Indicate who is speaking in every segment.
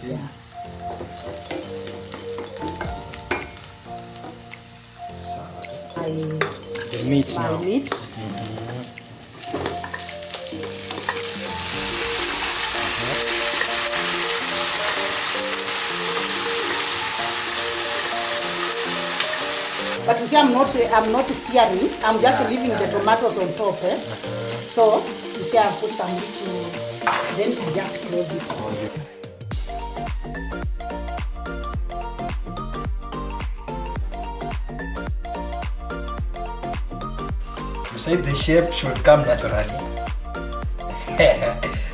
Speaker 1: Okay.
Speaker 2: Yeah.
Speaker 1: So,
Speaker 2: The
Speaker 1: meat
Speaker 2: my
Speaker 1: now.
Speaker 2: meat. But you see, I'm not stirring. I'm just leaving the tomatoes on top. So you see, I put some little, then I just close it.
Speaker 1: You said the shape should come naturally.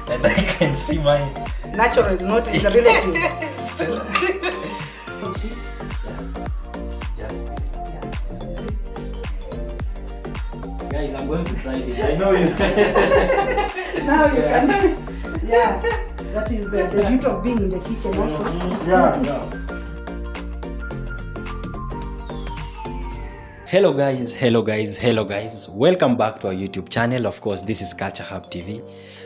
Speaker 1: And I can see mine.
Speaker 2: Natural is not, it's a relative.
Speaker 1: It's relative.
Speaker 2: You see?
Speaker 1: It's just
Speaker 2: You see?
Speaker 1: guys, I'm going to try this. I know you.
Speaker 2: Now you can. Yeah. That is the beauty of being in the kitchen also.
Speaker 1: Yeah. Hello guys, welcome back to our YouTube channel. Of course, this is Culture Hub TV.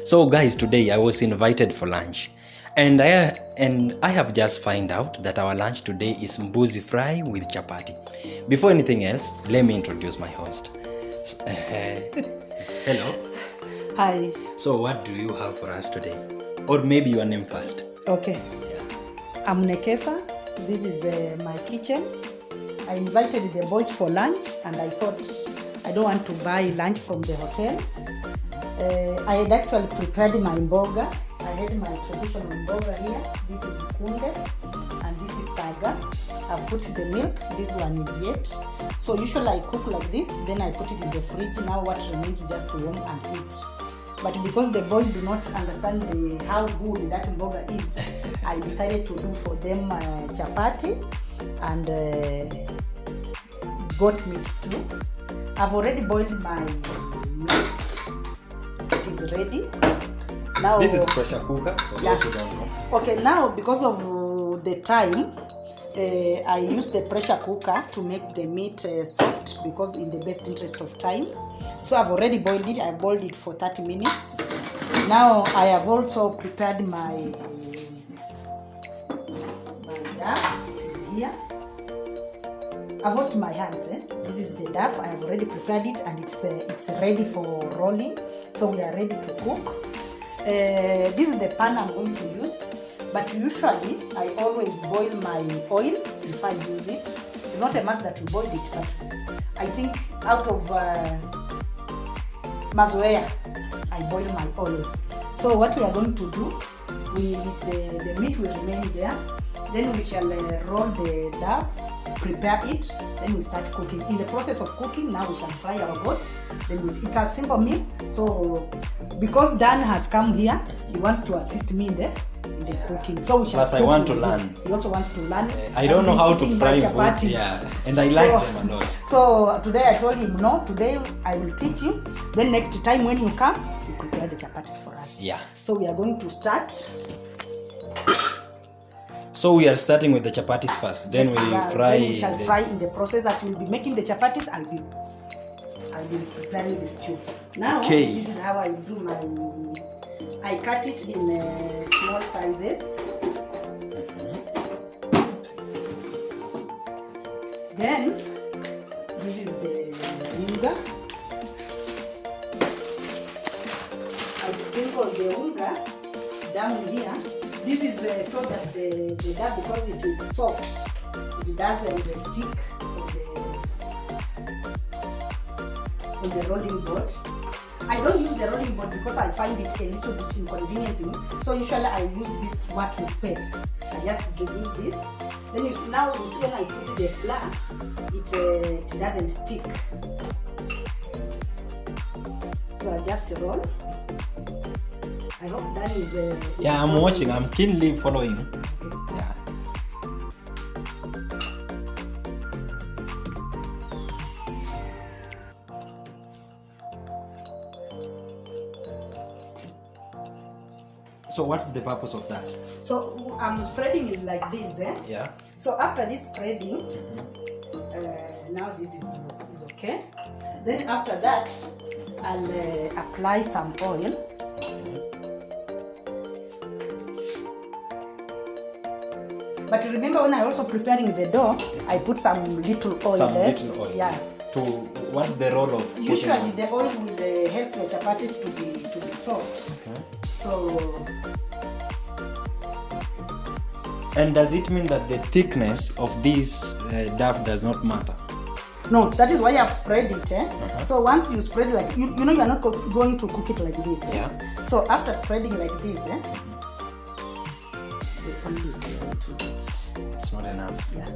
Speaker 1: So guys, today I was invited for lunch, and I have just found out that our lunch today is Mbuzi fry with chapati. Before anything else, let me introduce my host. Hello.
Speaker 2: Hi.
Speaker 1: So what do you have for us today? Or maybe your name first.
Speaker 2: Okay.
Speaker 1: Yeah.
Speaker 2: I'm Nekesa. This is my kitchen. I invited the boys for lunch, and I thought I don't want to buy lunch from the hotel. I had actually prepared my mboga. I had my traditional mboga here. This is kunde and this is saga. I've put the milk. This one is yet. So usually I cook like this, then I put it in the fridge. Now what remains is just to warm and eat. But because the boys do not understand how good that mboga is, I decided to do for them chapati and goat meat too. I've already boiled my meat. It is ready. Now
Speaker 1: This is pressure cooker for those who don't know.
Speaker 2: Okay, now because of the time, I use the pressure cooker to make the meat soft, because in the best interest of time. So I've already boiled it. I boiled it for 30 minutes. Now I have also prepared my duff. It is here. I've washed my hands. This is the duff. I have already prepared it, and it's ready for rolling. So we are ready to cook. This is the pan I'm going to use. But usually I always boil my oil before I use it. It's not a must that you boil it, but I think out of mazoea, I boil my oil. So what we are going to do, the meat will remain there. Then we shall roll the duff, prepare it, then we start cooking. In the process of cooking, now we shall fry our goat. Then it's a simple meal. So because Dan has come here, he wants to assist me in the cooking. So we shall.
Speaker 1: Plus, I want to learn.
Speaker 2: He also wants to learn.
Speaker 1: I don't know how to fry
Speaker 2: chapatis.
Speaker 1: Yeah, and I like them a lot.
Speaker 2: So today I told him, no, today I will teach you. Then next time when you come, you prepare the chapatis for us.
Speaker 1: Yeah.
Speaker 2: So we are going to start.
Speaker 1: So we are starting with the chapatis first. Then we fry.
Speaker 2: Then we shall fry in the process. As we'll be making the chapatis, I'll be preparing the stew. Now, This is how I do my. I cut it in small sizes. Then this is the unga. I sprinkle the unga down here. This is so that the duck, because it is soft, it doesn't stick on the rolling board. I don't use the rolling board because I find it a little bit inconveniencing. So usually I use this working space. I just use this. Then now you see when I put the flour, it doesn't stick. So I just roll. I hope that is.
Speaker 1: Yeah, I'm watching. I'm keenly following. Okay. Yeah. So what's the purpose of that?
Speaker 2: So I'm spreading it like this.
Speaker 1: Yeah.
Speaker 2: So after this spreading, now this is okay. Then after that, I'll apply some oil. But remember, when I also preparing the dough, I put some little oil.
Speaker 1: Little oil.
Speaker 2: Yeah.
Speaker 1: What's the role of?
Speaker 2: Usually the oil will help your chapatis to be soft.
Speaker 1: Okay.
Speaker 2: So.
Speaker 1: And does it mean that the thickness of this dough does not matter?
Speaker 2: No, that is why I've spread it. So once you spread like you know, you are not going to cook it like this.
Speaker 1: Yeah.
Speaker 2: So after spreading like this, the oil is too much.
Speaker 1: It's not enough.
Speaker 2: Yeah.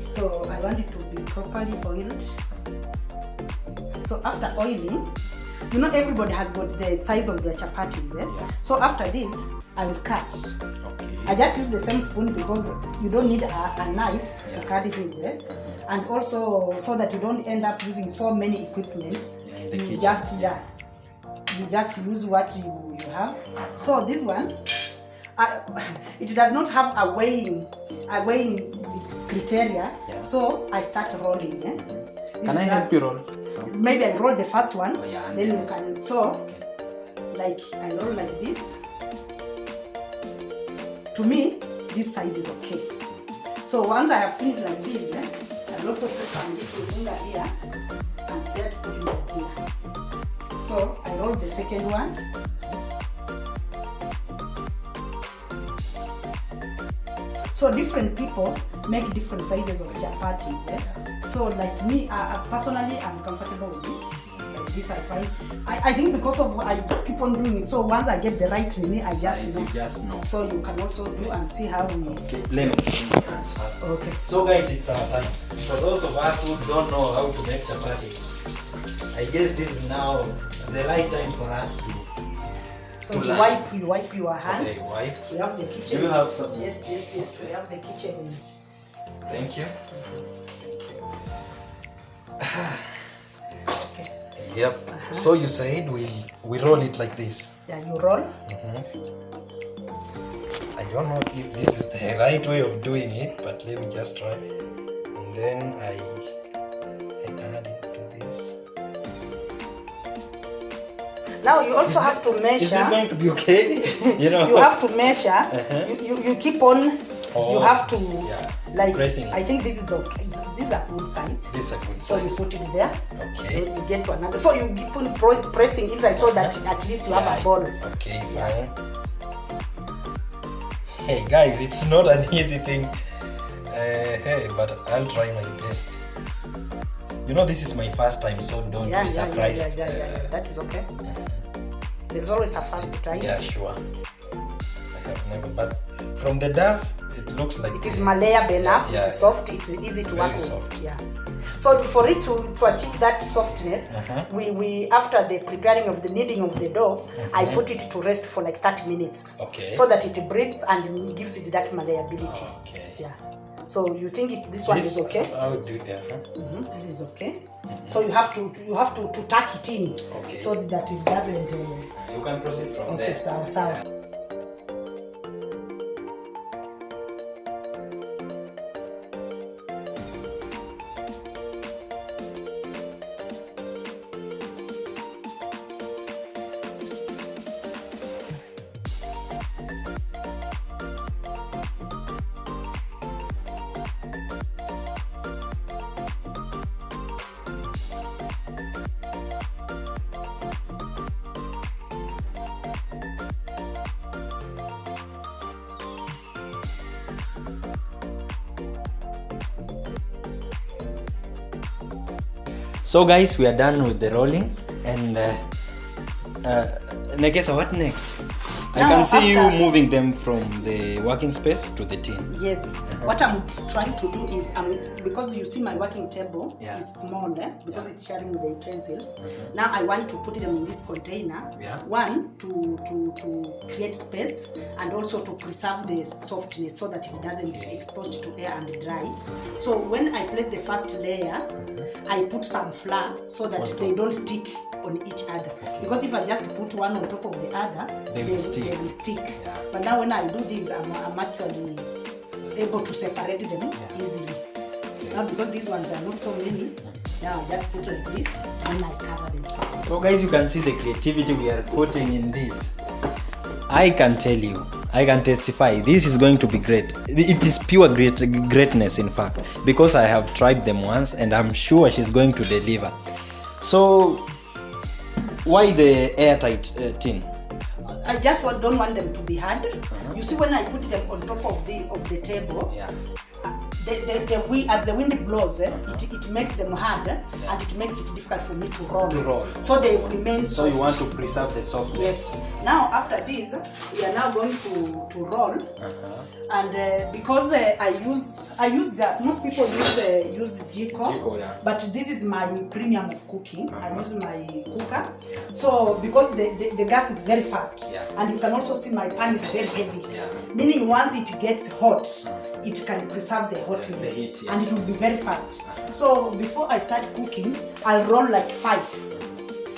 Speaker 2: So I want it to be properly oiled. So after oiling, you know, everybody has got the size of their chapatis.
Speaker 1: Yeah.
Speaker 2: So after this, I will cut.
Speaker 1: Okay.
Speaker 2: I just use the same spoon because you don't need a knife to cut this. And also so that you don't end up using so many equipments.
Speaker 1: In the
Speaker 2: you
Speaker 1: kitchen.
Speaker 2: You just use what you have. So this one, it does not have a weighing criteria.
Speaker 1: Yeah.
Speaker 2: So I start rolling.
Speaker 1: Can I help you roll?
Speaker 2: Maybe I roll the first one.
Speaker 1: Oh, yeah,
Speaker 2: then you can. So, like I roll like this. To me, this size is okay. So once I have finished like this, I'll also put some little finger here and start putting it here. So I roll the second one. So different people make different sizes of chapatis. So like me, personally, I'm comfortable with this. Like this, I find. I think because of I keep on doing it. So once I get the right in me, I just know.
Speaker 1: You just know.
Speaker 2: So you can also do and see how we.
Speaker 1: Okay, let me clean my hands first.
Speaker 2: Okay.
Speaker 1: So guys, it's our time. For those of us who don't know how to make chapati, I guess this is now the right time for us to.
Speaker 2: So you wipe your hands.
Speaker 1: Okay, wipe.
Speaker 2: We have the kitchen.
Speaker 1: Do you have some?
Speaker 2: Yes. We have the kitchen.
Speaker 1: Thank you.
Speaker 2: Okay.
Speaker 1: Yep. So you said we roll it like this.
Speaker 2: Yeah, you roll.
Speaker 1: I don't know if this is the right way of doing it, but let me just try. And then I add it to this.
Speaker 2: Now you also have to measure.
Speaker 1: Is this going to be okay? You know.
Speaker 2: You have to measure. You keep on. You have to like.
Speaker 1: Pressing.
Speaker 2: I think this is okay. This is a good size.
Speaker 1: This is a good
Speaker 2: So
Speaker 1: size.
Speaker 2: you put it there.
Speaker 1: Okay.
Speaker 2: Then you get to another. So you keep on pressing inside so that at least you have a ball.
Speaker 1: Okay, fine. Hey guys, it's not an easy thing. Hey, but I'll try my best. You know, this is my first time, so don't be surprised.
Speaker 2: Yeah. That is okay. There's always a first time.
Speaker 1: Yeah, sure. I have never, but from the dough, it looks like
Speaker 2: it is malleable enough.
Speaker 1: Yeah,
Speaker 2: it's soft. It's easy to work with.
Speaker 1: Soft.
Speaker 2: Yeah. So for it to achieve that softness, we after the preparing of the kneading of the dough, I put it to rest for like 30 minutes.
Speaker 1: Okay.
Speaker 2: So that it breathes and gives it that malleability.
Speaker 1: Okay.
Speaker 2: Yeah. So you think this one is okay?
Speaker 1: I'll do that.
Speaker 2: This is okay. So you have to tuck it in.
Speaker 1: Okay.
Speaker 2: So that it doesn't.
Speaker 1: You can proceed from there.
Speaker 2: Okay. So.
Speaker 1: So guys, we are done with the rolling, and Nekesa, what next? I can see you moving them from the working space to the tin.
Speaker 2: Yes. What I'm trying to do is, because you see my working table is small, because it's sharing with the utensils. Now I want to put them in this container. One, to create space, and also to preserve the softness so that it doesn't get exposed to air and dry. So when I place the first layer, I put some flour so that they don't stick on each other. Because if I just put one on top of the other, they will stick. Yeah. But now when I do this, I'm actually able to separate them easily. Now because these ones are not so many, now I just put like this and I cover them.
Speaker 1: So guys, you can see the creativity we are putting in this. I can tell you, I can testify. This is going to be great. It is pure greatness, in fact, because I have tried them once, and I'm sure she's going to deliver. So, why the airtight tin?
Speaker 2: I just don't want them to be hard. You see, when I put them on top of the table,
Speaker 1: Yeah.
Speaker 2: As the wind blows, it makes them hard, and it makes it difficult for me to roll. So they remain soft.
Speaker 1: So you want to preserve the softness.
Speaker 2: Yes. Now after this, we are now going to roll, and because I use gas. Most people use jiko,
Speaker 1: yeah.
Speaker 2: but this is my premium of cooking. I use my cooker. So because the gas is very fast, and you can also see my pan is very heavy, meaning once it gets hot, it can preserve the hotness, and it will be very fast. So before I start cooking, I'll roll like 5.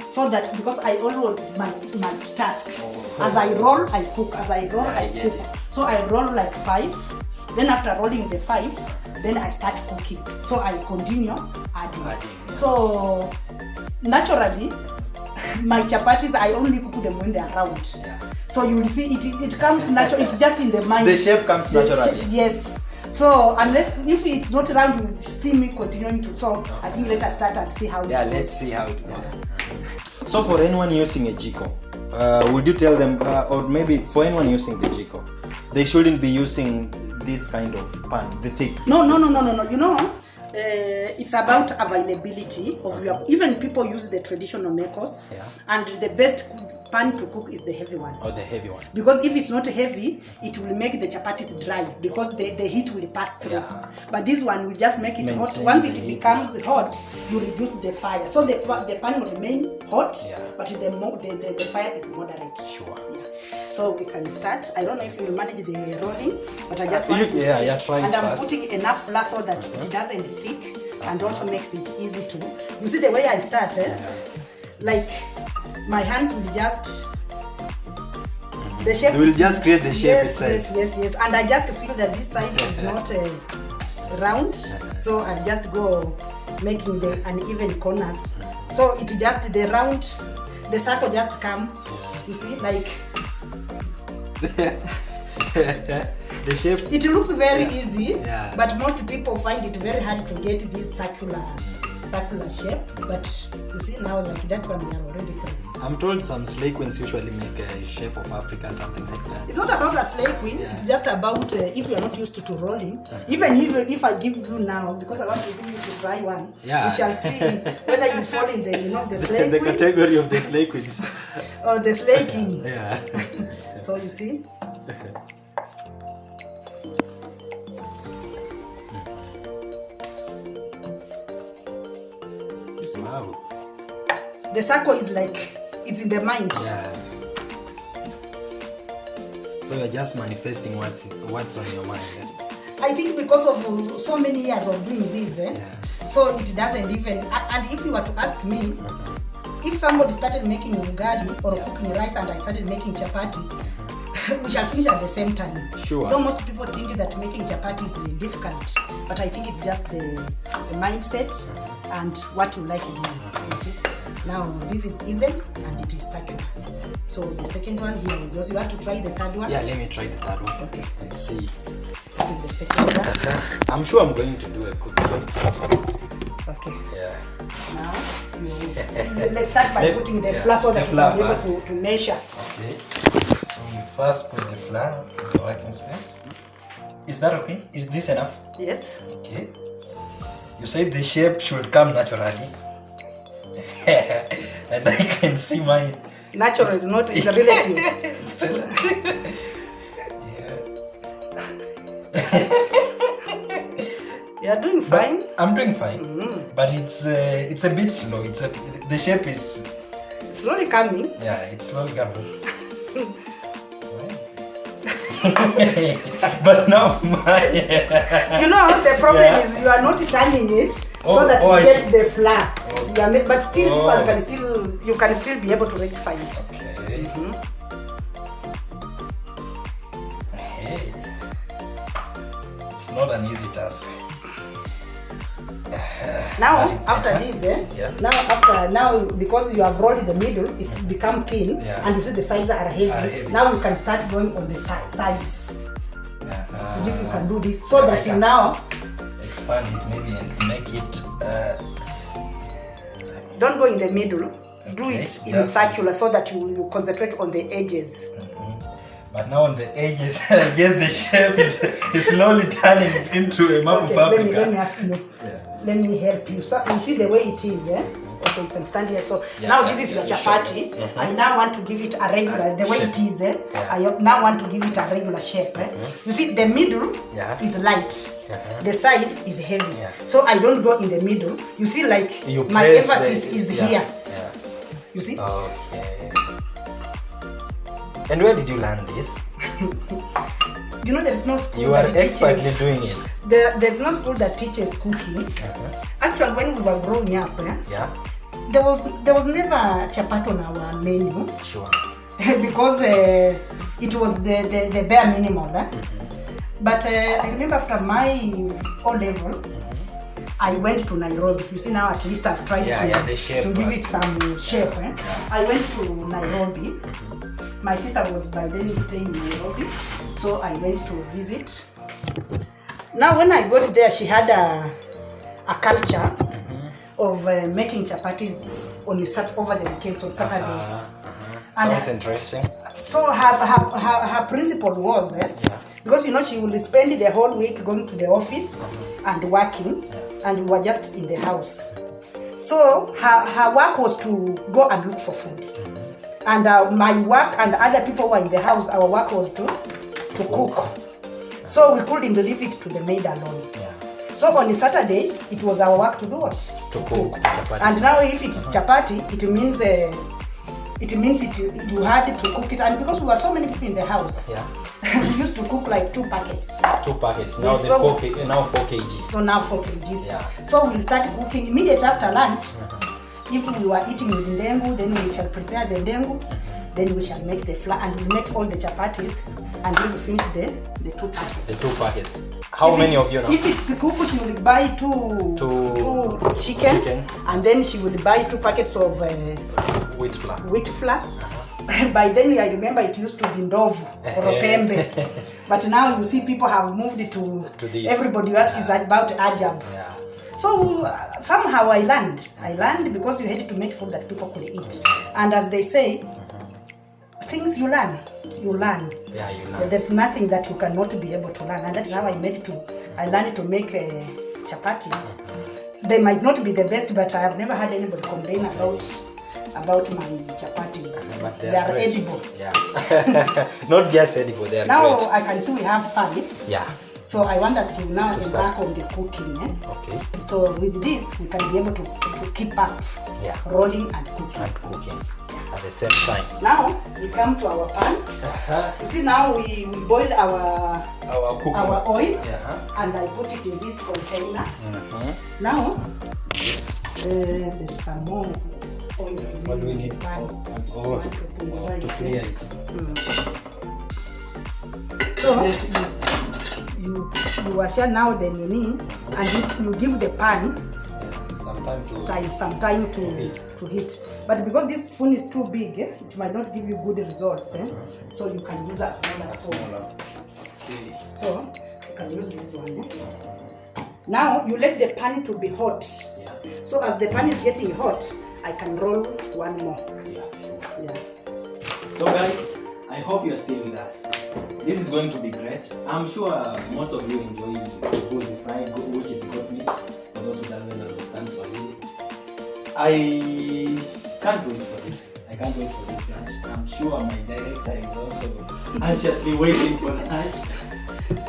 Speaker 2: So that, because I always my task. As I roll, I cook. As I roll, I cook. So I roll like 5. Then after rolling the 5, then I start cooking. So I continue adding. So naturally, my chapatis, I only cook them when they are round. So you will see it comes natural. It's just in the mind.
Speaker 1: The shape comes naturally.
Speaker 2: Yes. So if it's not round, you will see me continuing to. So I think let us start and see how it goes.
Speaker 1: Yeah, let's see how it goes. So for anyone using a jiko, would you tell them, or maybe for anyone using the jiko, they shouldn't be using this kind of pan, the thick?
Speaker 2: No. You know, it's about availability of your. Even people use the traditional makos, and the best pan to cook is the heavy one.
Speaker 1: Oh, the heavy one.
Speaker 2: Because if it's not heavy, it will make the chapatis dry because the heat will pass through. But this one will just make it hot. Once it becomes hot, you reduce the fire. So the pan will remain hot, but the fire is moderate.
Speaker 1: Sure.
Speaker 2: So we can start. I don't know if you will manage the rolling, but I just want to see.
Speaker 1: Try
Speaker 2: and
Speaker 1: it
Speaker 2: I'm
Speaker 1: first.
Speaker 2: putting enough flour so that it doesn't stick, and also makes it easy to. You see the way I start, like my hands will just. The shape.
Speaker 1: You will just create the shape itself.
Speaker 2: Yes. And I just feel that this side is not round, so I just go making the uneven corners. So it just the round, the circle just come. You see, like.
Speaker 1: The shape.
Speaker 2: It looks very easy, but most people find it very hard to get this circular shape. But you see now, like that one, we are already through.
Speaker 1: I'm told some slay queens usually make a shape of Africa, something like that.
Speaker 2: It's not about a slay queen. It's just about if you are not used to rolling. Even if I give you now, because I want to give you to try one, you shall see whether you fall in the slay
Speaker 1: the
Speaker 2: queen.
Speaker 1: The category of the slay queens.
Speaker 2: Or the slay king.
Speaker 1: Yeah.
Speaker 2: So you see.
Speaker 1: Wow.
Speaker 2: The circle is like it's in the mind.
Speaker 1: Yeah. So you're just manifesting what's on your mind.
Speaker 2: I think because of so many years of doing this, so it doesn't even. And if you were to ask me, if somebody started making ugali or cooking rice and I started making chapati, we shall finish at the same time.
Speaker 1: Sure.
Speaker 2: Though most people think that making chapati is difficult, but I think it's just the mindset and what you like in life. You see. Now this is even and it is circular. So the second one here we go. So you want to try the third one?
Speaker 1: Yeah, let me try the third one.
Speaker 2: Okay.
Speaker 1: And see.
Speaker 2: That is the second one.
Speaker 1: I'm sure I'm going to do a good job.
Speaker 2: Okay.
Speaker 1: Yeah.
Speaker 2: Now let's start by putting the flour so that we can be able to measure.
Speaker 1: Okay. So we first put the flour in the working space. Is that okay? Is this enough?
Speaker 2: Yes.
Speaker 1: Okay. You said the shape should come naturally. And I can see mine.
Speaker 2: Natural is not, it's a relative.
Speaker 1: It's relative.
Speaker 2: You are doing fine.
Speaker 1: But I'm doing fine. But it's a bit slow. The shape is
Speaker 2: slowly coming.
Speaker 1: Yeah, it's slowly coming. But now
Speaker 2: you know the problem is you are not turning it so that it gets the flour. But still this one you can still be able to rectify it.
Speaker 1: Okay. Hey. It's not an easy task.
Speaker 2: Now after this,
Speaker 1: Yeah.
Speaker 2: now because you have rolled the middle, it's become thin,
Speaker 1: Yeah.
Speaker 2: and you see the sides are heavy. Now you can start going on the sides. See if you can do this, so that you now
Speaker 1: expand it maybe and make it.
Speaker 2: Don't go in the middle. Do
Speaker 1: Okay,
Speaker 2: it in circular so that you concentrate on the edges.
Speaker 1: But now on the edges, I guess the shape is slowly turning into a map of Africa.
Speaker 2: Let me ask you. Let me help you. So you see the way it is, Okay, you can stand here. So now this is your chapati. I now want to give it a regular, the way it is. I now want to give it a regular shape. You see, the middle is light. The side is heavy. So I don't go in the middle. You see, like my emphasis is here. You see?
Speaker 1: Okay. And where did you learn this?
Speaker 2: You know, there is no school
Speaker 1: you are
Speaker 2: that
Speaker 1: expertly
Speaker 2: teaches.
Speaker 1: doing it.
Speaker 2: There's no school that teaches cooking. Actually, when we were growing up, there was never chapati on our menu.
Speaker 1: Sure.
Speaker 2: Because it was the bare minimum. But I remember after my O level, I went to Nairobi. You see, now at least I've tried to give it some shape. I went to Nairobi. My sister was by then staying in Nairobi, so I went to visit. Now when I got there, she had a culture of making chapatis over the weekends on Saturdays.
Speaker 1: Sounds interesting.
Speaker 2: So her principle was, because you know she will spend the whole week going to the office and working, and we were just in the house. So her work was to go and look for food. And my work and other people who were in the house, our work was to cook. So we couldn't leave it to the maid alone. So on the Saturdays, it was our work to do what?
Speaker 1: To cook.
Speaker 2: And now if it is chapati, it means you had to cook it. And because we were so many people in the house, we used to cook like 2 packets.
Speaker 1: 2 packets. Now
Speaker 2: So
Speaker 1: 4 kgs.
Speaker 2: So now 4 kgs. So we'll start cooking immediately after lunch. If we were eating with ndengu, then we shall prepare the ndengu, then we shall make the flour, and we'll make all the chapatis until we finish the 2 packets.
Speaker 1: The 2 packets. How many of you now?
Speaker 2: If it's kuku, she will buy two chicken, and then she will buy 2 packets of wheat flour. By then, I remember it used to be ndovu or pembe. But now you see people have moved to this. Everybody asks is about ajab. So somehow I learned because you had to make food that people could eat. And as they say, things you learn. Yeah, you learn. There's nothing that you cannot be able to learn. And that's how I learned to make chapatis. They might not be the best, but I have never had anybody complain about my chapatis.
Speaker 1: But
Speaker 2: they are edible.
Speaker 1: Not just edible, they are
Speaker 2: now
Speaker 1: great.
Speaker 2: I can see we have 5. So I want us to now embark on the cooking.
Speaker 1: Okay.
Speaker 2: So with this, we can be able to keep up rolling and cooking.
Speaker 1: At the same time.
Speaker 2: Now we come to our pan. You see, now we boil our oil, and I put it in this container. Now there is some more oil.
Speaker 1: What do we need? To clear it.
Speaker 2: So you wash now the nini, and you give the pan some time to heat. But because this spoon is too big, it might not give you good results. So you can use a smaller spoon. So you can use this one. Now you let the pan to be hot. So as the pan is getting hot, I can roll one more.
Speaker 1: So guys, I hope you're still with us. This is going to be great. I'm sure most of you enjoy Mbuzi fry, which is goat meat. For those who doesn't understand Swahili, I can't wait for this. Lunch. I'm sure my director is also anxiously waiting for lunch.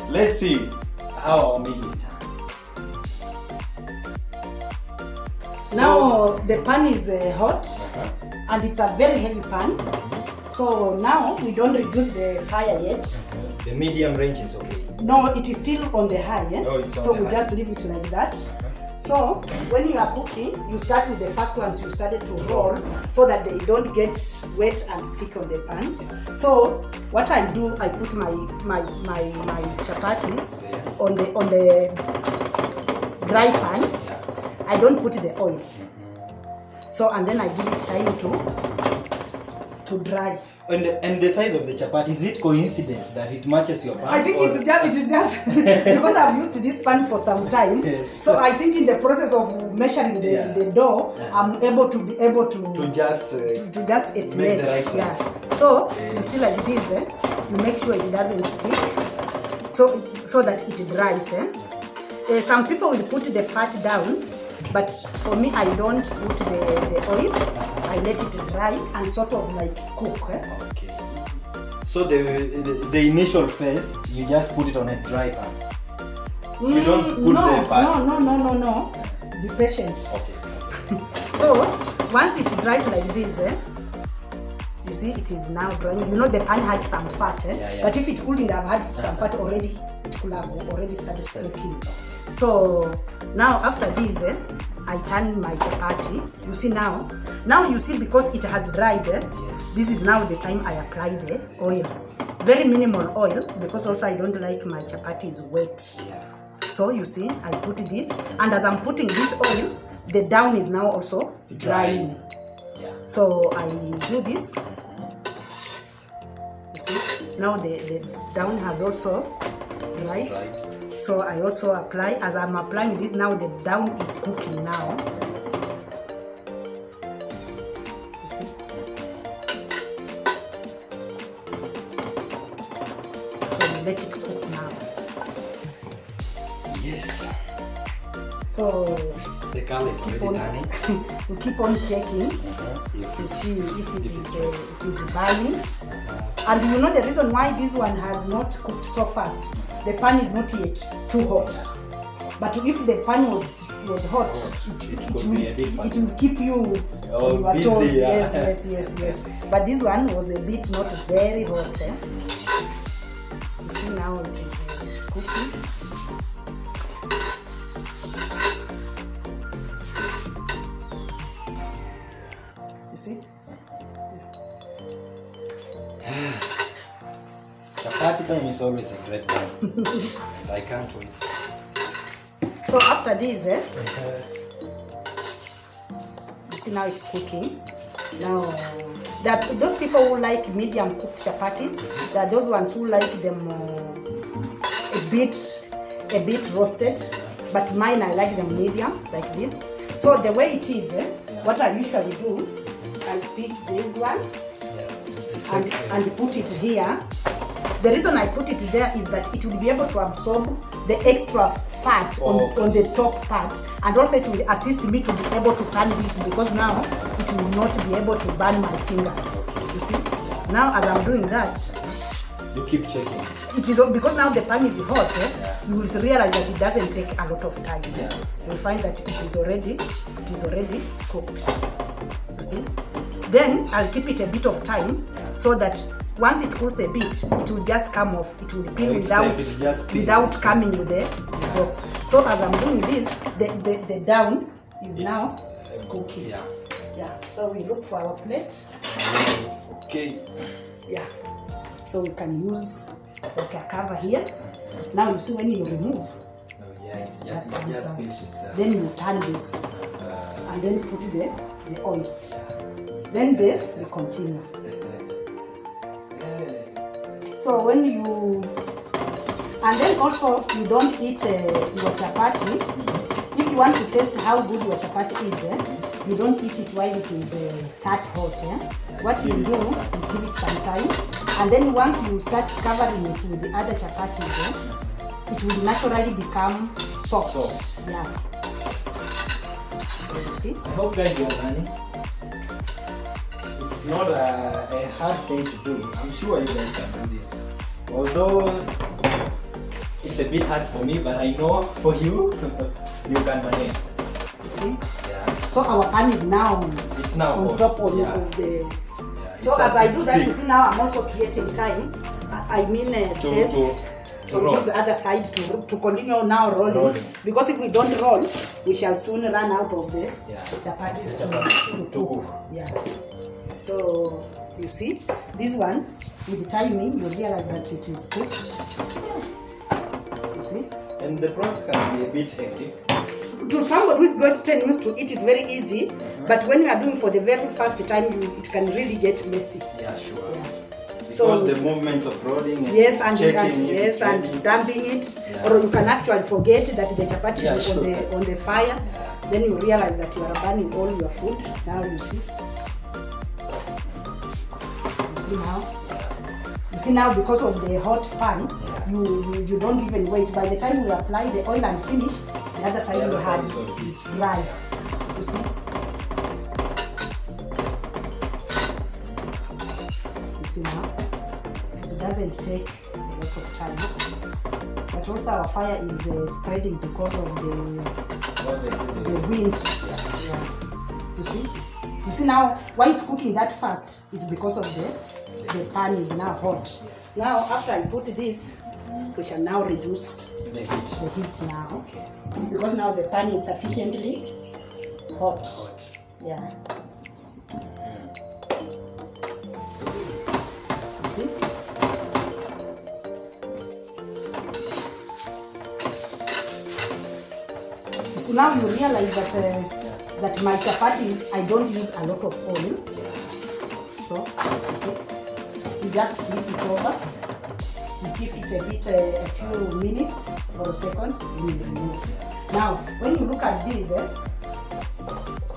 Speaker 1: Let's see how our meeting turns.
Speaker 2: Now the pan is hot, and it's a very heavy pan. So now we don't reduce the fire yet.
Speaker 1: The medium range is okay.
Speaker 2: No, it is still on the high. So we just leave it like that. So when you are cooking, you start with the first ones you started to roll, so that they don't get wet and stick on the pan. So what I do, I put my chapati on the dry pan, I don't put the oil. So, and then I give it time to dry.
Speaker 1: And the size of the chapati, is it coincidence that it matches your pan?
Speaker 2: I think it's just because I've used this pan for some time.
Speaker 1: Yes.
Speaker 2: So I think in the process of measuring the dough, I'm able to just estimate.
Speaker 1: Make the right size.
Speaker 2: So you see like this, you make sure it doesn't stick. So that it dries. Some people will put the fat down, but for me I don't put the oil. I let it dry and sort of like cook.
Speaker 1: Okay. So the initial phase, you just put it on a dry pan. You don't put the fat.
Speaker 2: No. Be patient.
Speaker 1: Okay.
Speaker 2: So once it dries like this, you see it is now drying. You know the pan had some fat, but if it couldn't have had some fat already, it could have already started cooking. So now after this, I turn my chapati. You see now you see because it has dried. This is now the time I apply the oil. Very minimal oil because also I don't like my chapatis wet. So you see, I put this, and as I'm putting this oil, the down is now also drying. So I do this. You see, now the down has also dried. So I also apply. As I'm applying this, now the down is cooking now. You see? So you let it cook now.
Speaker 1: Yes.
Speaker 2: So
Speaker 1: the color is already turning.
Speaker 2: We keep on checking to see if it is burning. And you know the reason why this one has not cooked so fast. The pan is not yet too hot. But if the pan was hot, it will keep you on your toes.
Speaker 1: Busy,
Speaker 2: Yes. But this one was a bit not very hot. You see now it's cooking. You see?
Speaker 1: Chapati time is always a great time. And I can't wait.
Speaker 2: So after this, you see now it's cooking. Now that those people who like medium cooked chapatis, there are those ones who like them a bit roasted. But mine, I like them medium like this. So the way it is, what I usually do, I pick this one and put it here. The reason I put it there is that it will be able to absorb the extra fat on the top part, and also it will assist me to be able to turn this, because now it will not be able to burn my fingers. You see? Now as I'm doing that,
Speaker 1: you keep checking.
Speaker 2: It is because now the pan is hot. You will realize that it doesn't take a lot of time. You'll find that it is already cooked. You see? Then I'll keep it a bit of time so that once it cools a bit, it will just come off. It will peel without coming with the dough. So as I'm doing this, the down is now cooking. Yeah. So we look for our plate.
Speaker 1: Okay.
Speaker 2: Yeah. So we can use like a cover here. Now you see when you remove.
Speaker 1: It's just
Speaker 2: then you turn this and then put the oil. Then there you continue. So when you, and then also you don't eat your chapati. If you want to test how good your chapati is, you don't eat it while it is that hot. What you do, you give it some time, and then once you start covering it with the other chapatis, it will naturally become soft. Yeah. You see?
Speaker 1: I hope guys you are learning. It's not a hard thing to do. I'm sure you guys can do this. Although it's a bit hard for me, but I know for you, you can manage.
Speaker 2: You see?
Speaker 1: Yeah.
Speaker 2: So our pan is now, on
Speaker 1: hot.
Speaker 2: top of the.
Speaker 1: Yeah.
Speaker 2: So as I do that, you see now I'm also creating time. I mean space from this other side to continue now rolling. Because if we don't roll, we shall soon run out of the chapatis to cook. Yeah. So you see, this one with the timing, you realize that it is cooked. You see?
Speaker 1: And the process can be a bit hectic.
Speaker 2: to somebody who is going to used to eat, it's very easy. But when you are doing for the very first time, it can really get messy.
Speaker 1: Yeah, sure.
Speaker 2: Yeah.
Speaker 1: Because the movements of rolling and
Speaker 2: yes, and
Speaker 1: checking
Speaker 2: and dumping it,
Speaker 1: yeah.
Speaker 2: Or you can actually forget that the chapati is
Speaker 1: sure.
Speaker 2: on the fire.
Speaker 1: Yeah.
Speaker 2: Then you realize that you are burning all your food. Now you see. You see now. You see now, because of the hot pan, you don't even wait. By the time you apply the oil and finish, the other side you have is dry. You see. See now, it doesn't take a lot of time, but also our fire is spreading because of the wind. Yeah. You see now why it's cooking that fast is because of the pan is now hot. Now after I put this, we shall now reduce the heat now, because now the pan is sufficiently hot. Yeah. So now you realize that my chapatis, I don't use a lot of oil. So you see, you just flip it over, you give it a few minutes or seconds, you will remove. Now when you look at this,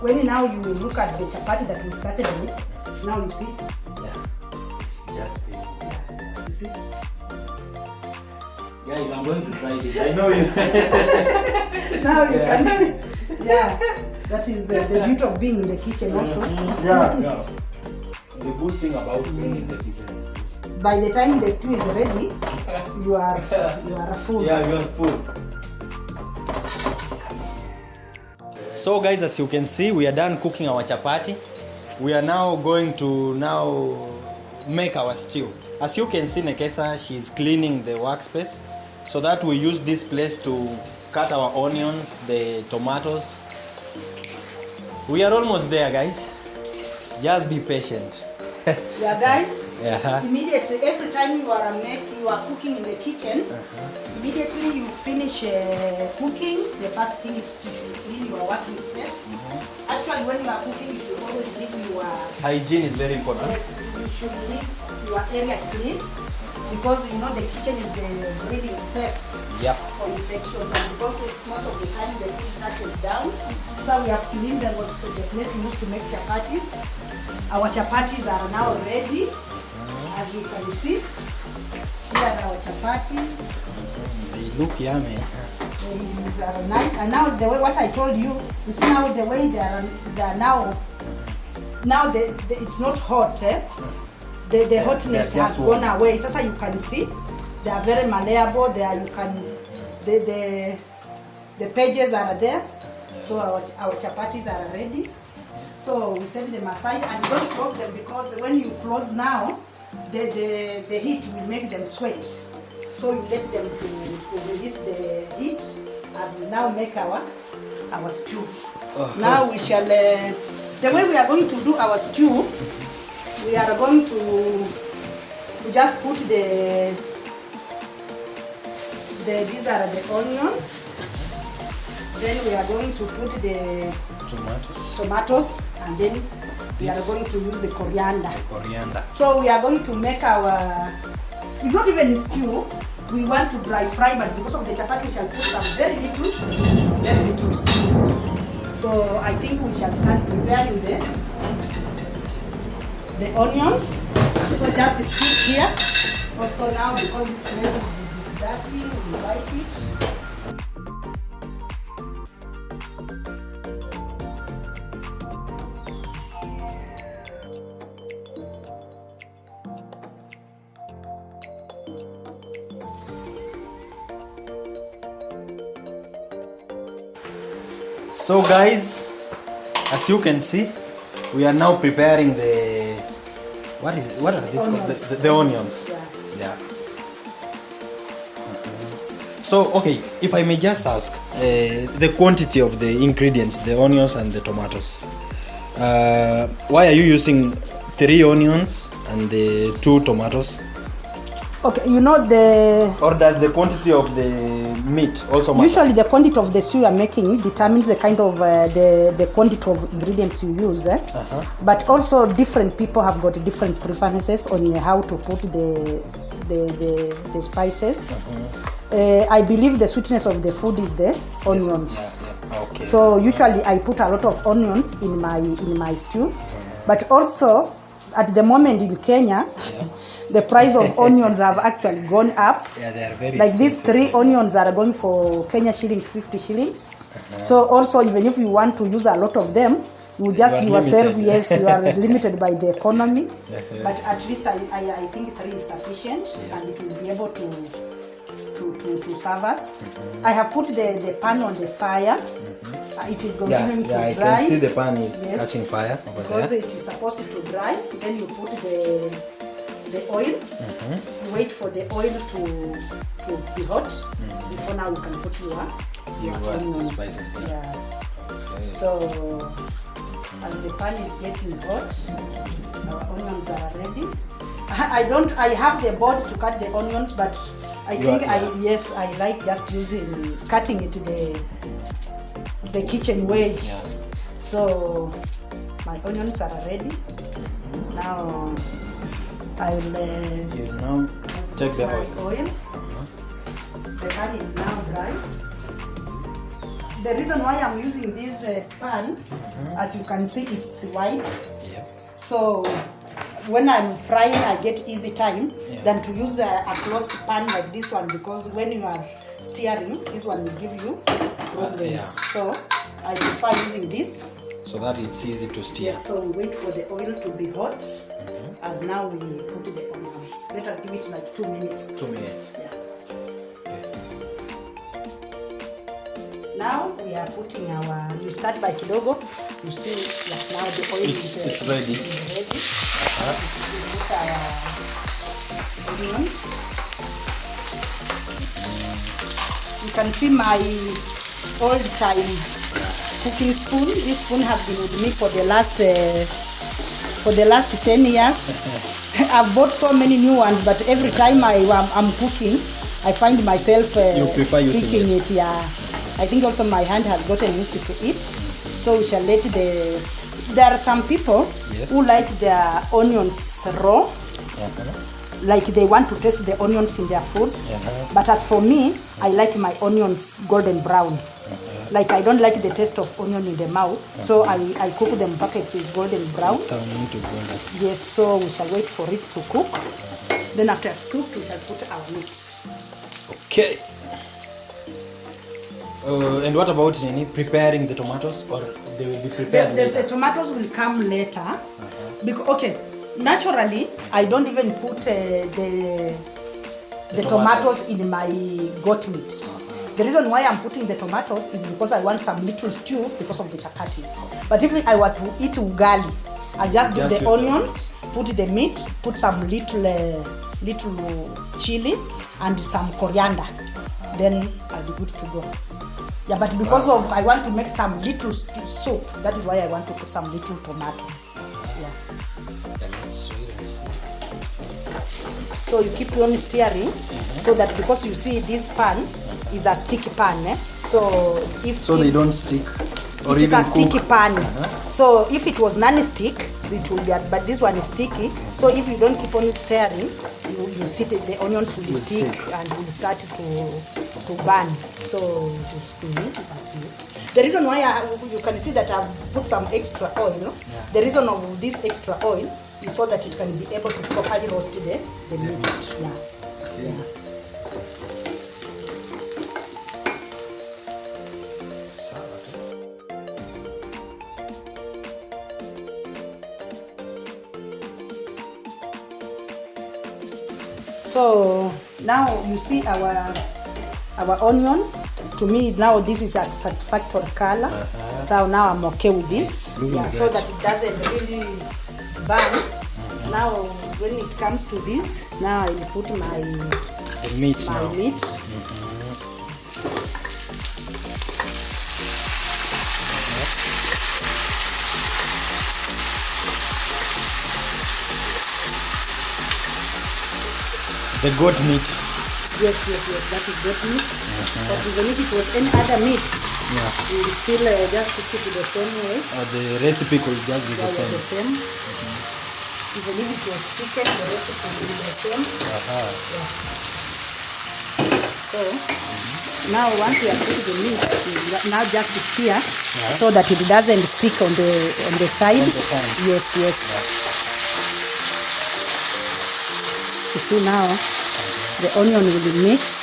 Speaker 2: when now you look at the chapati that we started with, now you see.
Speaker 1: It's just
Speaker 2: you see.
Speaker 1: Guys, I'm going to try this. I know you.
Speaker 2: Now you can do it. Yeah, that is the beauty of being in the kitchen also.
Speaker 1: Yeah. The good thing about being in the kitchen is this.
Speaker 2: By the time the stew is ready, you are full.
Speaker 1: Yeah, you are full. So guys, as you can see, we are done cooking our chapati. We are now going to make our stew. As you can see, Nekesa, she's cleaning the workspace so that we use this place to cut our onions, the tomatoes. We are almost there, guys. Just be patient.
Speaker 2: Yeah, guys.
Speaker 1: Yeah.
Speaker 2: Immediately, every time you are cooking in the kitchen, immediately you finish cooking. The first thing is you should clean your working space. Actually, when you are cooking, you should always leave your
Speaker 1: Hygiene is very important.
Speaker 2: Yes, you should leave your area clean, because you know the kitchen is the breathing space for infections, and because it's most of the time the food touches down. So we have cleaned the place we used to make chapatis. Our chapatis are now ready, as you can see. Here are our chapatis.
Speaker 1: They look yummy.
Speaker 2: They are nice, and now the way what I told you, you see now the way they are now. Now it's not hot. The hotness has gone away. So you can see they are very malleable. The pages are there. So our chapatis are ready. So we set them aside and don't close them, because when you close now, the heat will make them sweat. So you get them to release the heat as we now make our stew. Now we shall, the way we are going to do our stew, we are going to just put these are the onions. Then we are going to put the tomatoes, and then we are going to use the coriander. So we are going to make it's not even a stew. We want to dry fry, but because of the chapati, we shall put some very little stew. So I think we shall start preparing the onions. So just stick here. Also now, because this place is dirty, we wipe it.
Speaker 1: So guys, as you can see, we are now preparing what are these called? The onions. Yeah. So okay, if I may just ask, the quantity of the ingredients, the onions and the tomatoes. Why are you using 3 onions and the 2 tomatoes?
Speaker 2: Okay, you know
Speaker 1: or does the quantity of the meat also matter?
Speaker 2: Usually the quantity of the stew you are making determines the kind of the quantity of ingredients you use. But also different people have got different preferences on how to put the spices. I believe the sweetness of the food is the onions.
Speaker 1: Okay.
Speaker 2: So usually I put a lot of onions in my stew. But also at the moment in Kenya, the price of onions have actually gone up.
Speaker 1: Yeah, they are very
Speaker 2: like these
Speaker 1: expensive.
Speaker 2: 3 onions are going for Kenya shillings, 50 shillings. So also even if you want to use a lot of them, you just
Speaker 1: You are
Speaker 2: yourself,
Speaker 1: limited.
Speaker 2: yes, you are limited by the economy. But at least I think 3 is sufficient, and it will be able to serve us. I have put the pan on the fire. It is continuing to dry.
Speaker 1: I can see the pan is catching fire over
Speaker 2: because
Speaker 1: there.
Speaker 2: it is supposed to dry. Then you put the oil. You wait for the oil to be hot. Before now you can put your onions.
Speaker 1: Spices.
Speaker 2: Yeah.
Speaker 1: Okay.
Speaker 2: So as the pan is getting hot, our onions are ready. I have the board to cut the onions, but I like just cutting it the kitchen way.
Speaker 1: Yeah.
Speaker 2: So my onions are ready. Now I will
Speaker 1: You now take the
Speaker 2: my
Speaker 1: oil.
Speaker 2: The pan is now dry. The reason why I'm using this pan, as you can see, it's wide.
Speaker 1: Yeah.
Speaker 2: So when I'm frying, I get easy time than to use a closed pan like this one, because when you are stirring, this one will give you problems. So I prefer using this.
Speaker 1: So that it's easy to stir.
Speaker 2: Yes, so we wait for the oil to be hot. As now we put the onions. Let us give it like 2 minutes.
Speaker 1: 2 minutes.
Speaker 2: Yeah.
Speaker 1: Okay.
Speaker 2: Now we are putting you start by kidogo. You see that now the oil
Speaker 1: It's ready.
Speaker 2: Is ready. We put our onions. You can see my old time cooking spoon. This spoon has been with me for the last 10 years. I've bought so many new ones, but every time I'm cooking, I find myself
Speaker 1: You prefer using
Speaker 2: picking it. Yeah, I think also my hand has gotten used to it. So we shall let there are some people who like their onions raw. Like they want to taste the onions in their food. But as for me, I like my onions golden brown. Like I don't like the taste of onion in the mouth, so I cook them packaged with golden brown. Yes, so we shall wait for it to cook. Then after it's cooked, we shall put our meat.
Speaker 1: Okay. And what about preparing the tomatoes, or they will be prepared later?
Speaker 2: The tomatoes will come later. Because naturally I don't even put the tomatoes in my goat meat. The reason why I'm putting the tomatoes is because I want some little stew because of the chapatis. But if I were to eat ugali, I just do the onions, put the meat, put some little chili and some coriander. Then I'll be good to go. Yeah, but because of I want to make some little soup, that is why I want to put some little tomato. Yeah.
Speaker 1: Let's wait and see.
Speaker 2: So you keep on stirring, so that because you see this pan is a sticky pan, so
Speaker 1: they don't stick, or
Speaker 2: it
Speaker 1: even
Speaker 2: is a sticky
Speaker 1: cook.
Speaker 2: pan. So if it was non-stick, it will be, but this one is sticky. So if you don't keep on stirring, you see the onions will stick and will start to burn. So you spin it as you. The reason why you can see that I've put some extra oil. The reason of this extra oil is so that it can be able to properly roast the meat. Yeah.
Speaker 1: Okay.
Speaker 2: Yeah. So now you see our onion. To me now this is a satisfactory color. So now I'm okay with this. Yeah, so that it doesn't really burn. Now when it comes to this, now I will put my
Speaker 1: meat. The goat meat.
Speaker 2: Yes, that is goat meat. But even if it was any other meat, we will still just cook it the same way.
Speaker 1: The recipe could just be the
Speaker 2: Yeah,
Speaker 1: same.
Speaker 2: the same. Even if it was chicken, the recipe will be the same. Yeah. So now once we have put the meat, we now just stir so that it doesn't stick on the side.
Speaker 1: On the pan.
Speaker 2: Yes. You see now the onion will be mixed.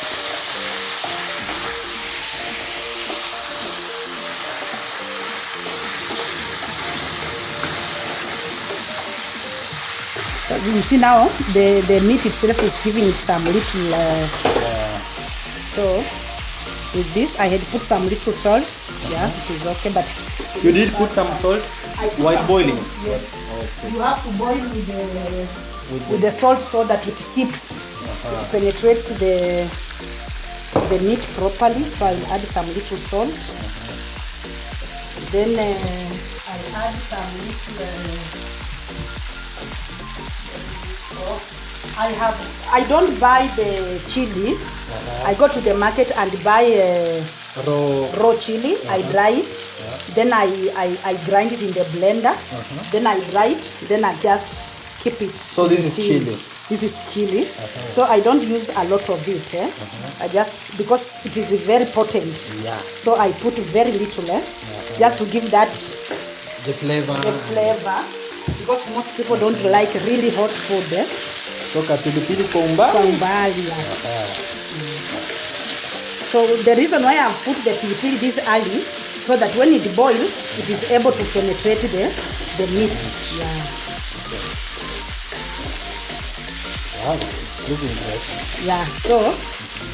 Speaker 2: You see now the meat itself is giving it some little so with this I had put some little salt. It is okay, but
Speaker 1: You did put some salt while boiling?
Speaker 2: Yes. Okay. You have to boil with the salt so that it seeps. It penetrates the meat properly. So I will add some little salt. Then I'll add some little I don't buy the chili. I go to the market and buy raw chili. I dry it. Then I grind it in the blender. Then I dry it. Then I just keep it.
Speaker 1: So this is chili.
Speaker 2: This is chili. So I don't use a lot of it. I just, because it is very potent. So I put very little just to give that
Speaker 1: the flavor.
Speaker 2: Because most people don't like really hot food.
Speaker 1: So kapilipili kwa umbali.
Speaker 2: So the reason why I put the pilipili this early, so that when it boils, it is able to penetrate the meat.
Speaker 1: Wow, it's looking great.
Speaker 2: Yeah, so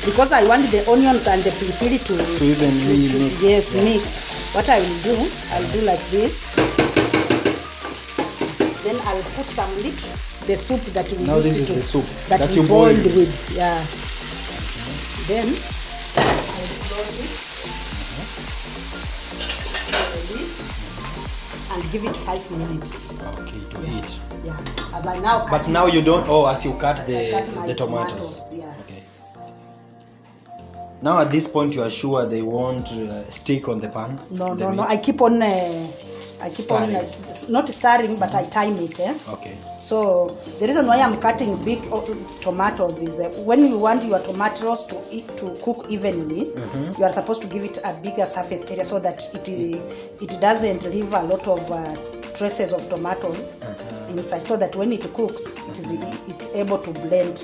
Speaker 2: because I want the onions and the pilipili to
Speaker 1: evenly mix.
Speaker 2: Yes, mix. What I will do, I'll do like this. Then I'll put some little the soup that we
Speaker 1: now
Speaker 2: used
Speaker 1: this
Speaker 2: to
Speaker 1: is the soup
Speaker 2: that
Speaker 1: you
Speaker 2: we boiled with. Then I'll close it and give it 5 minutes.
Speaker 1: Okay, to eat.
Speaker 2: As I now.
Speaker 1: But now you don't. Oh, as you cut the tomatoes. Okay. Now at this point you are sure they won't stick on the pan.
Speaker 2: No. I keep on. Not stirring, but I time it.
Speaker 1: Okay.
Speaker 2: So the reason why I'm cutting big tomatoes is when you want your tomatoes to cook evenly, you are supposed to give it a bigger surface area so that it doesn't leave a lot of traces of tomatoes inside. So that when it cooks, it's able to blend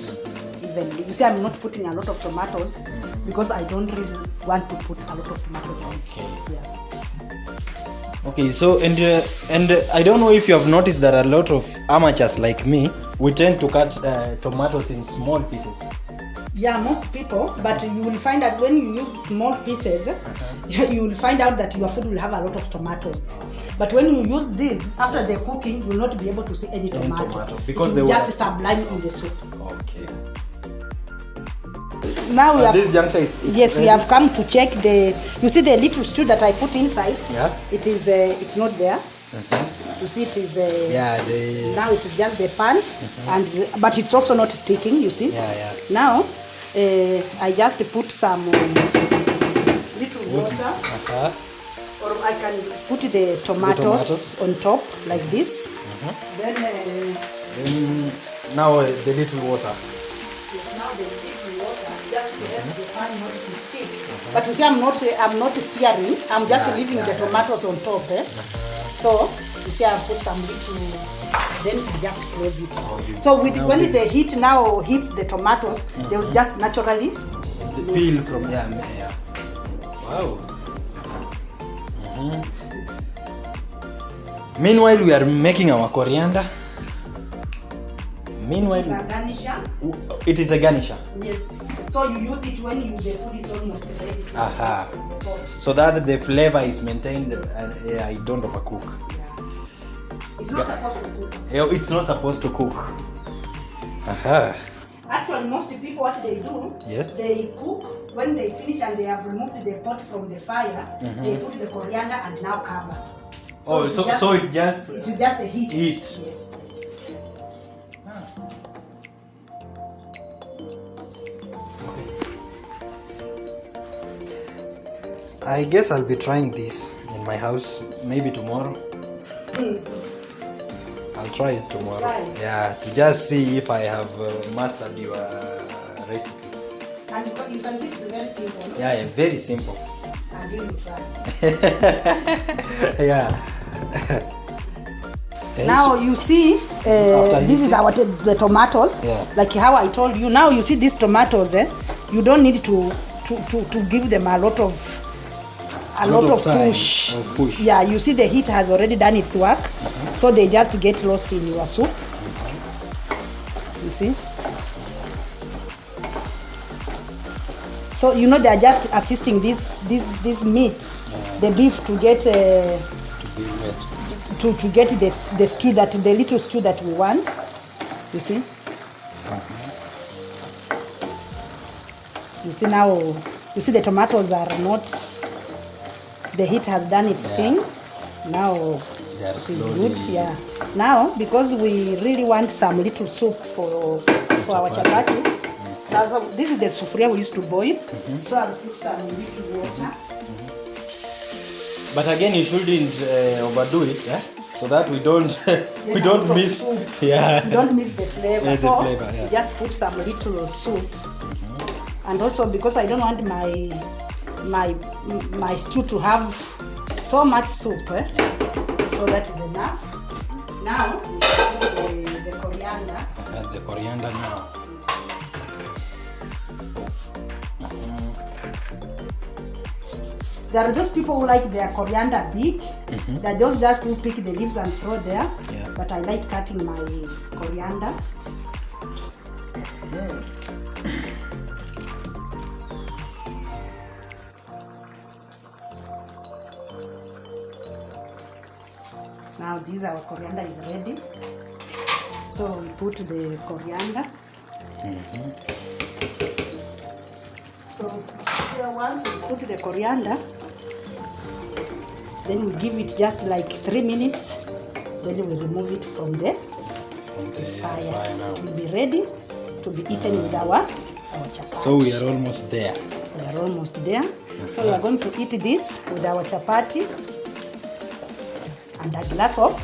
Speaker 2: evenly. You see, I'm not putting a lot of tomatoes because I don't really want to put a lot of tomatoes in it.
Speaker 1: Okay, so and I don't know if you have noticed that a lot of amateurs like me, we tend to cut tomatoes in small pieces.
Speaker 2: Yeah, most people, but you will find that when you use small pieces, you will find out that your food will have a lot of tomatoes. But when you use this, after the cooking, you will not be able to see any tomato because it will just sublime in the soup.
Speaker 1: Okay.
Speaker 2: Now we have,
Speaker 1: this juncture
Speaker 2: yes, we have come to check you see the little stew that I put inside. It is it's not there. You see it is now it is just the pan but it's also not sticking, you see. Now I just put some little water, or I can put the tomatoes on top like this. Then
Speaker 1: now the little water.
Speaker 2: Yes, now the little water just to help the pan not to stick. But you see, I'm not stirring. I'm just leaving the tomatoes on top. So you see, I put some little. Then I just close it. So when the heat now hits the tomatoes, they will just naturally
Speaker 1: peel from Wow. Meanwhile, we are making our coriander. Meanwhile, it is a garnisher.
Speaker 2: Yes. So you use it when the food is almost ready.
Speaker 1: So that the flavor is maintained and I don't overcook.
Speaker 2: It's not supposed to cook.
Speaker 1: It's not supposed to cook.
Speaker 2: Actually, most people, what they do, they cook. When they finish and they have removed the pot from the fire, they put the coriander and now cover.
Speaker 1: So it is just
Speaker 2: the heat. Yes.
Speaker 1: I guess I'll be trying this in my house maybe tomorrow. I'll try it tomorrow.
Speaker 2: Try.
Speaker 1: Yeah, to just see if I have mastered your recipe.
Speaker 2: And you can see it's very simple.
Speaker 1: Yeah, very simple.
Speaker 2: Until you try.
Speaker 1: Yeah.
Speaker 2: Now you see, this is our the tomatoes.
Speaker 1: Yeah.
Speaker 2: Like how I told you. Now you see these tomatoes. You don't need to give them a lot of
Speaker 1: time
Speaker 2: push.
Speaker 1: of push.
Speaker 2: Yeah, you see the heat has already done its work, so they just get lost in your soup. You see. So you know they are just assisting this meat, the beef to get. To get the stew the little stew that we want, you see. You see now, you see the tomatoes are not. The heat has done its thing. Now it's good. Yeah. Now because we really want some little soup for our chapatis. So this is the sufuria we used to boil. So I'll put some little water.
Speaker 1: But again, you shouldn't overdo it, so that we don't miss. Yeah.
Speaker 2: You don't miss the flavor.
Speaker 1: Yeah,
Speaker 2: so
Speaker 1: the flavor, yeah.
Speaker 2: Just put some little soup, and also because I don't want my stew to have so much soup, so that is enough. Now we put the coriander.
Speaker 1: The coriander now.
Speaker 2: There are just people who like their coriander big. They're just who pick the leaves and throw there.
Speaker 1: Yeah.
Speaker 2: But I like cutting my coriander. Now this our coriander is ready. So we put the coriander. So once we put the coriander, then we give it just like 3 minutes. Then we remove it from the fire. It will be ready to be eaten with our chapati.
Speaker 1: So we are almost there.
Speaker 2: We are almost there. So we are going to eat this with our chapati and a glass of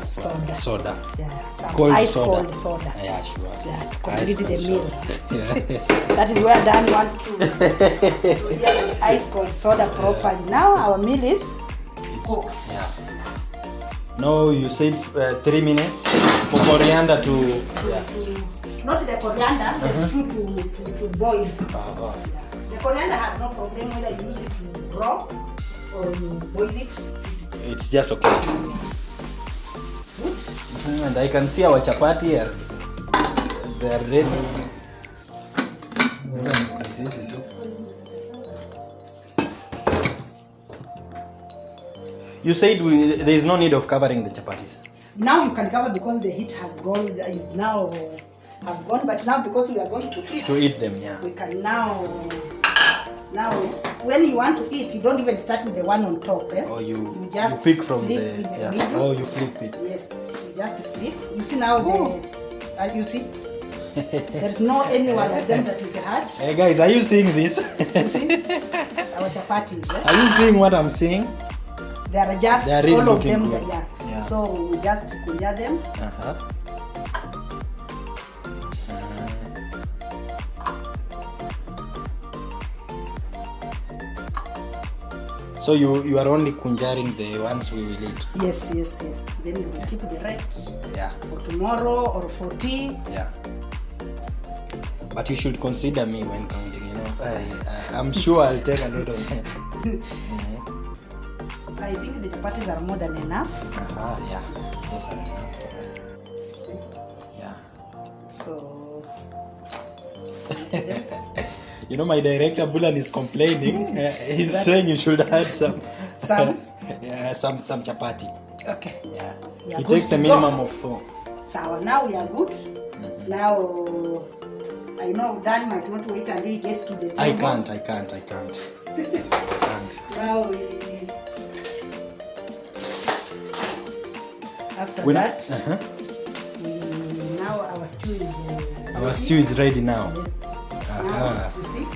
Speaker 2: soda. Yeah, some
Speaker 1: cold
Speaker 2: ice
Speaker 1: soda.
Speaker 2: cold soda.
Speaker 1: Yeah, sure.
Speaker 2: Yeah, to complete the
Speaker 1: cold
Speaker 2: meal.
Speaker 1: Yeah.
Speaker 2: That is where Dan wants to hear the ice cold soda properly. Now our meal is cooked.
Speaker 1: Yeah. No, you said 3 minutes for coriander to.
Speaker 2: Not the coriander, the stew to boil.
Speaker 1: Uh-huh.
Speaker 2: The coriander has no problem whether you use it to raw or you boil it.
Speaker 1: It's just okay.
Speaker 2: Good.
Speaker 1: And I can see our chapati here. They are ready. This one is easy too. You said there is no need of covering the chapatis.
Speaker 2: Now you can cover because the heat has gone. Is now have gone. But now because we are going to eat
Speaker 1: them, yeah.
Speaker 2: we can now when you want to eat, you don't even start with the one on top.
Speaker 1: Or you
Speaker 2: just
Speaker 1: pick from
Speaker 2: flip
Speaker 1: the
Speaker 2: with the middle.
Speaker 1: Oh, you flip it.
Speaker 2: Yes, you just flip. You see now you see. There's no any one of them that is hard.
Speaker 1: Hey guys, are you seeing this?
Speaker 2: You see our chapatis.
Speaker 1: Are you seeing what I'm seeing?
Speaker 2: They are just
Speaker 1: They are really
Speaker 2: all of them.
Speaker 1: good.
Speaker 2: Yeah. So we just kunja them.
Speaker 1: So you are only kunjaring the ones we will eat.
Speaker 2: Yes. Then we will keep the rest.
Speaker 1: Yeah.
Speaker 2: For tomorrow or for tea.
Speaker 1: Yeah. But you should consider me when counting. I'm sure I'll take a lot of them.
Speaker 2: I think the chapatis are more than enough.
Speaker 1: Yeah. Those are enough for us.
Speaker 2: See?
Speaker 1: Yeah.
Speaker 2: So.
Speaker 1: My director Bulan is complaining. He's saying you should add some. Yeah, some chapati.
Speaker 2: Okay.
Speaker 1: Yeah.
Speaker 2: We are
Speaker 1: It
Speaker 2: good
Speaker 1: takes a
Speaker 2: to
Speaker 1: minimum
Speaker 2: go.
Speaker 1: of 4.
Speaker 2: So now we are good. Now I know Dan might want to wait until he gets to the table.
Speaker 1: I can't.
Speaker 2: Now after that, now our stew is.
Speaker 1: Our stew is ready now.
Speaker 2: Yes. Now, you see?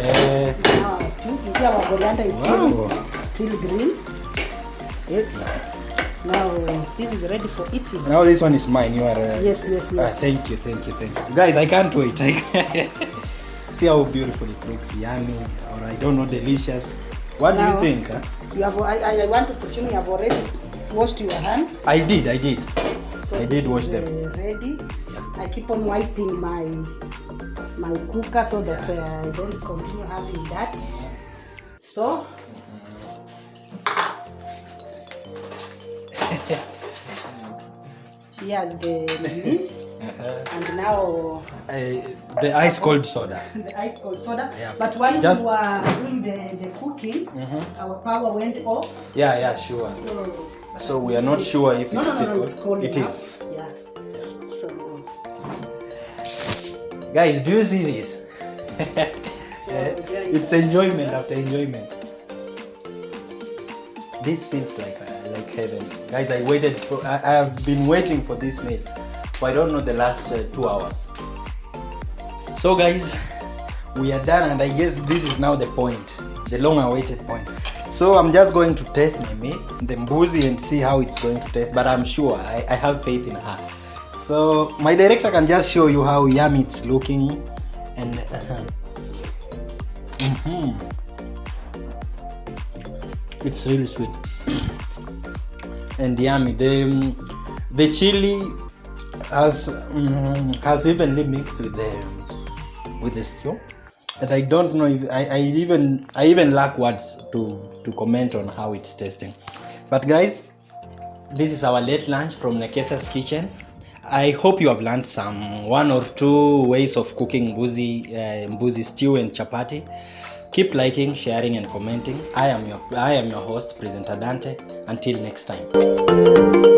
Speaker 1: This
Speaker 2: This is now our stew. You see our coriander is still green. Now this is ready for eating.
Speaker 1: Now this one is mine. You are.
Speaker 2: Yes.
Speaker 1: Thank you. Guys, I can't wait. See how beautiful it looks. Yummy, or I don't know, delicious. What do you think? Huh?
Speaker 2: You have. I want to presume you have already washed your hands.
Speaker 1: I did.
Speaker 2: So
Speaker 1: I did wash them.
Speaker 2: Ready. I keep on wiping my cooker so that I don't continue having that. So. Here's the lid. And now
Speaker 1: the ice cold soda.
Speaker 2: The ice cold soda.
Speaker 1: Yeah.
Speaker 2: But while we were doing the cooking, our power went off.
Speaker 1: Yeah, sure. So we are not sure if it's still cold.
Speaker 2: It's cold
Speaker 1: It
Speaker 2: enough.
Speaker 1: is.
Speaker 2: Yeah. So
Speaker 1: Guys, do you see this?
Speaker 2: there
Speaker 1: It's enjoyment after enjoyment. This feels like heaven. Guys, I have been waiting for this meal for I don't know the last 2 hours. So guys, we are done, and I guess this is now the point, the long awaited point. So I'm just going to taste my meat, the mbuzi, and see how it's going to taste, but I'm sure I have faith in her. So my director can just show you how yummy it's looking, and it's really sweet and yummy. The chili has evenly mixed with the stew, and I don't know if I even lack words to comment on how it's tasting. But guys, this is our late lunch from Nekesa's kitchen. I hope you have learned some 1 or 2 ways of cooking mbuzi stew and chapati. Keep liking, sharing, and commenting. I am your host, Presenter Dante. Until next time.